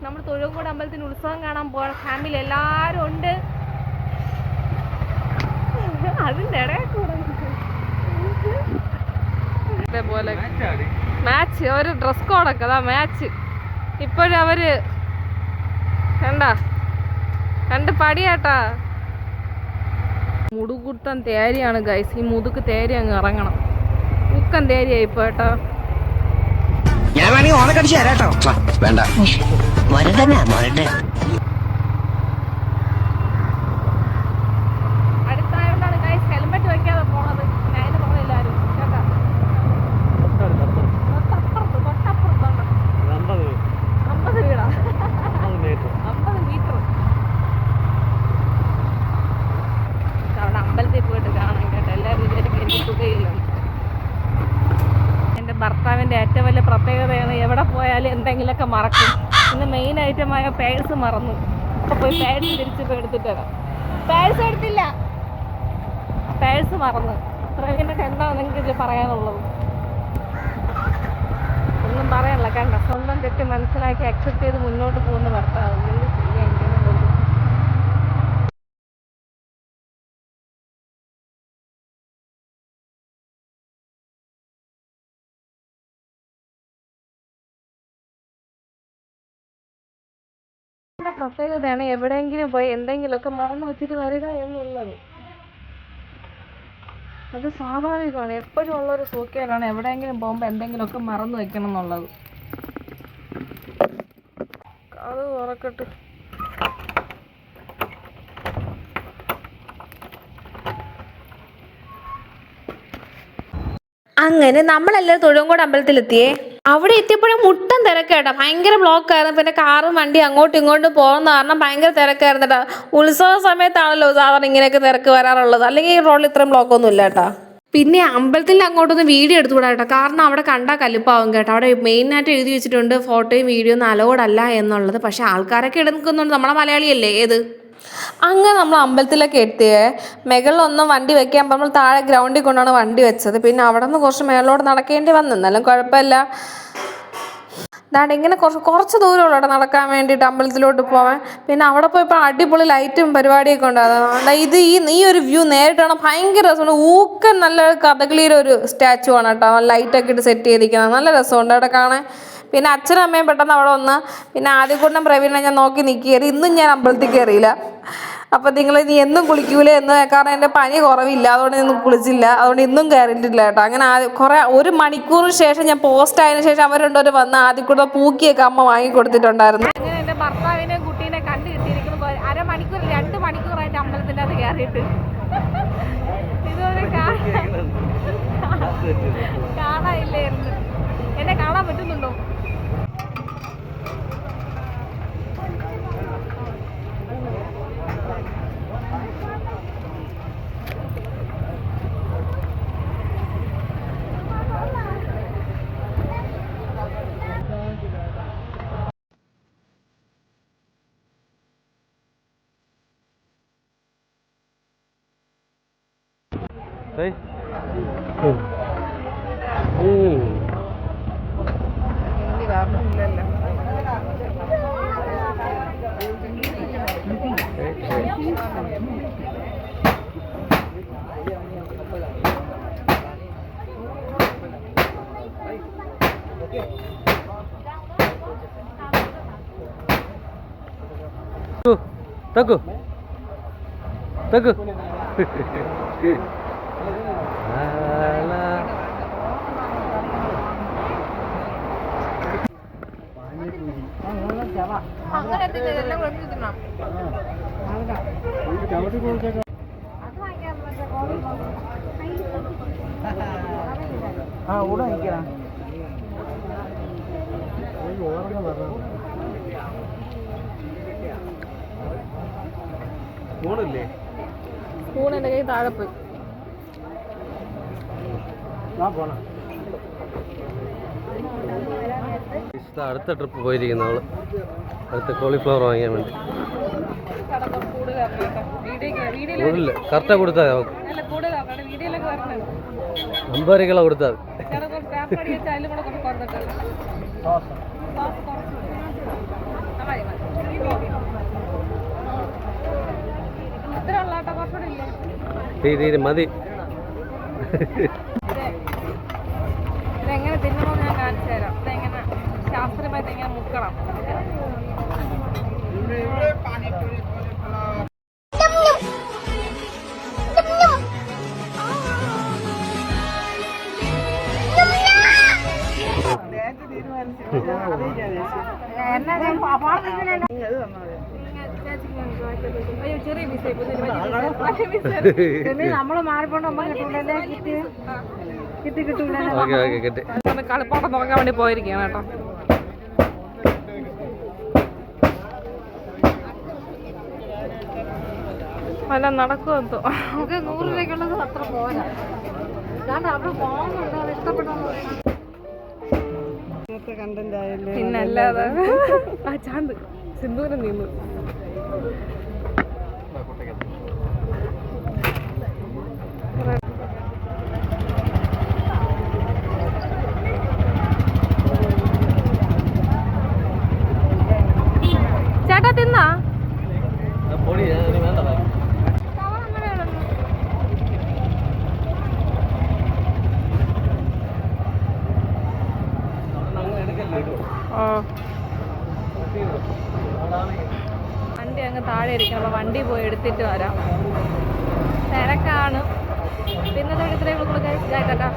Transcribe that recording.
നമ്മൾ തൊഴുകോട് അമ്പലത്തിന് ഉത്സവം കാണാൻ പോകണം. ഫാമിലി എല്ലാവരും ഉണ്ട്. അതിൻ്റെ ഇടയിൽ കൂടെ ഇതേപോലെ മാച്ച് ഒരു ഡ്രസ് കോഡൊക്കെ അതാ മാച്ച്. ഇപ്പോഴും അവര് രണ്ട് പടിയാട്ടാ. മുടുകുത്തൻ തേരിയാണ് ഗൈസ്. ഈ മുതുക്ക് തേരി അങ്ങ് ഇറങ്ങണം. ഉക്കൻ തേരിയായി ഇപ്പൊ കേട്ടോ. ഞാൻ വേണമെങ്കിൽ ഓണക്കടിച്ച് തരാട്ടോ. വേണ്ട മരട്ടെ. അടുത്തായോണ്ടാണ് ഗൈസ് ഹെൽമെറ്റ് വെക്കാതെ പോണത്. അതിന് പോകണില്ലാരും കേട്ടാ. തൊട്ടപ്പുറത്തുണ്ട് 50 വീടാ, 50 മീറ്റർ. അവിടെ അമ്പലത്തിൽ പോയിട്ട് കാണാൻ കേട്ടോ. എല്ലാവരും വിചാരിക്കും എനിക്ക് സുഖയില്ല. എൻ്റെ ഭർത്താവിൻ്റെ ഏറ്റവും വലിയ പ്രത്യേകതയാണ് എവിടെ പോയാലും എന്തെങ്കിലുമൊക്കെ മറക്കും. ഇന്ന് മെയിൻ ഐറ്റമായ പേഴ്സ് മറന്നു. അപ്പോൾ പോയി പേഴ്സ് തിരിച്ച് പോയി എടുത്തിട്ട് വരാം. പേഴ്സ് എടുത്തില്ല, പേഴ്സ് മറന്നു. പ്രവീണൊക്കെ എന്താണ് നിങ്ങൾക്ക് പറയാനുള്ളത്? ഒന്നും പറയാനില്ല. കണ്ട സ്വന്തം തെറ്റ് മനസ്സിലാക്കി അക്സെപ്റ്റ് ചെയ്ത് മുന്നോട്ട് പോകുന്ന ഭർത്താവ്. എന്ത് ചെയ്യാൻ ഇങ്ങനെയുള്ളത്? പ്രത്യേകതയാണ് എവിടെയെങ്കിലും പോയി എന്തെങ്കിലുമൊക്കെ മറന്നു വെച്ചിട്ട് വരിക എന്നുള്ളത്. അത് സ്വാഭാവികമാണ്. എപ്പോഴും ഉള്ളൊരു സൂക്കേടാണ് എവിടെയെങ്കിലും പോകുമ്പോൾ എന്തെങ്കിലുമൊക്കെ മറന്നു വെക്കണം എന്നുള്ളത്. അത് തുറക്കട്ടെ. അങ്ങനെ നമ്മളെല്ലാവരും തൊഴുകോട് അമ്പലത്തിലെത്തിയേ. അവിടെ എത്തിയപ്പോഴും മുട്ടൻ തിരക്കേട്ടാ. ഭയങ്കര ബ്ലോക്കായിരുന്നു. പിന്നെ കാറും വണ്ടി അങ്ങോട്ടും ഇങ്ങോട്ടും പോകുന്ന കാരണം ഭയങ്കര തിരക്കായിരുന്നു കേട്ടോ. ഉത്സവ സമയത്താണല്ലോ സാധാരണ ഇങ്ങനെയൊക്കെ തിരക്ക് വരാറുള്ളത്. അല്ലെങ്കിൽ ഈ റോഡിൽ ഇത്രയും ബ്ലോക്കൊന്നും ഇല്ല കേട്ടോ. പിന്നെ അമ്പലത്തിൻ്റെ അങ്ങോട്ടൊന്ന് വീഡിയോ എടുത്തുകൂടാ കേട്ടോ. കാരണം അവിടെ കണ്ടാൽ കലിപ്പാവും കേട്ടോ. അവിടെ മെയിനായിട്ട് എഴുതി വെച്ചിട്ടുണ്ട് ഫോട്ടോയും വീഡിയോ ഒന്നും അലൗഡല്ല എന്നുള്ളത്. പക്ഷേ ആൾക്കാരൊക്കെ എടുക്കുന്നുണ്ട്. നമ്മളെ മലയാളിയല്ലേ ഏത്. അങ്ങനെ നമ്മൾ അമ്പലത്തിലൊക്കെ എത്തിയേ. മുകളിലൊന്നും വണ്ടി വെക്കാൻ നമ്മൾ താഴെ ഗ്രൗണ്ടിൽ കൊണ്ടാണ് വണ്ടി വെച്ചത്. പിന്നെ അവിടെ നിന്ന് കുറച്ച് മേലോട്ട് നടക്കേണ്ടി വന്നു. എന്നാലും കുഴപ്പമില്ല. അതാണ്ട് ഇങ്ങനെ കുറച്ച് ദൂരമുള്ളൂ അവിടെ നടക്കാൻ വേണ്ടിയിട്ട് അമ്പലത്തിലോട്ട് പോവാൻ. പിന്നെ അവിടെ പോയപ്പോൾ അടിപൊളി ലൈറ്റും പരിപാടിയൊക്കെ ഉണ്ടാകും. ഇത് ഈ ഒരു വ്യൂ നേരിട്ടാണ് ഭയങ്കര രസമാണ്. ഊക്കൻ നല്ല കഥകളിയുടെ ഒരു സ്റ്റാച്ചു ആണ് കേട്ടോ. ലൈറ്റൊക്കെ ഇട്ട് സെറ്റ് ചെയ്തിരിക്കുന്നത് നല്ല രസമുണ്ട് അവിടെ കാണാൻ. പിന്നെ അച്ഛനും അമ്മയും പെട്ടെന്ന് അവിടെ വന്ന്. പിന്നെ ആദ്യകൂട്ടം പ്രവീണ ഞാൻ നോക്കി നിൽക്കുകയായിരുന്നു. ഇന്നും ഞാൻ അമ്പലത്തിൽ കയറിയില്ല. അപ്പം നിങ്ങൾ നീ എന്നും കുളിക്കൂലേ എന്ന്. കാരണം എൻ്റെ പനി കുറവില്ല, അതുകൊണ്ട് ഇന്നും കുളിച്ചില്ല. അതുകൊണ്ട് ഇന്നും കയറിയിട്ടില്ല കേട്ടോ. അങ്ങനെ ഒരു മണിക്കൂറിന് ശേഷം ഞാൻ പോസ്റ്റ് ആയതിനു ശേഷം അവർ രണ്ടുപേരും വന്ന് ആദ്യം കൂടെ പൂക്കിയൊക്കെ അമ്മ വാങ്ങിക്കൊടുത്തിട്ടുണ്ടായിരുന്നു. അങ്ങനെ എൻ്റെ ഭർത്താവിനെയും കുട്ടീനെ കണ്ടു കിട്ടിയിരിക്കുന്നു. അരമണിക്കൂർ 2 മണിക്കൂറായിട്ട് അമ്പലത്തിൻ്റെ അത് കയറിയിട്ട് ഇതുവരെ കാണാനില്ലായിരുന്നു. എന്നെ കാണാൻ പറ്റുന്നുണ്ടോ? Teguh. സ്പൂണില്ലേ? സ്പൂൺ എൻ്റെ കൈ താഴെ പോയി. അടുത്ത ട്രിപ്പ് പോയിരിക്കുന്ന അവള് അടുത്ത കോളിഫ്ലവർ വാങ്ങിക്കാൻ വേണ്ടി. കൂടുതൽ കറക്റ്റാ കൊടുത്താൽ നമുക്ക് 50 കിലോ കൊടുത്താൽ മതി. തീരെ മതി. ഇതെങ്ങനെ തിന്നണമെന്ന് ഞാൻ കാണിച്ചു തരാം. ഇതെങ്ങനെ ശാസ്ത്രീയമായിട്ട് എങ്ങനെ മുക്കണം. നമ്മള് മാറിപ്പോണ്ട് കളിപ്പാട്ടം നോക്കാൻ വേണ്ടി പോയിരിക്കുകയാണ് കേട്ടോ. അല്ല നടക്കുമോ എന്തോ. നമുക്ക് 100 രൂപയ്ക്കുള്ളത് അത്ര പോരാ. അവിടെ പോകുന്നുണ്ടോ ഇഷ്ടപ്പെട്ടോ പിന്നല്ലാതെ. ആ ചാന്ത് സിന്ധൂരം നീന്നു. ചേട്ടാ തിന്നാ വണ്ടി അങ്ങ് താഴെ ഇരിക്കണം. അപ്പോൾ വണ്ടി പോയി എടുത്തിട്ട് വരാം. തിരക്കാണ്. പിന്നത്തെ ഇത്രയും കേട്ടോ.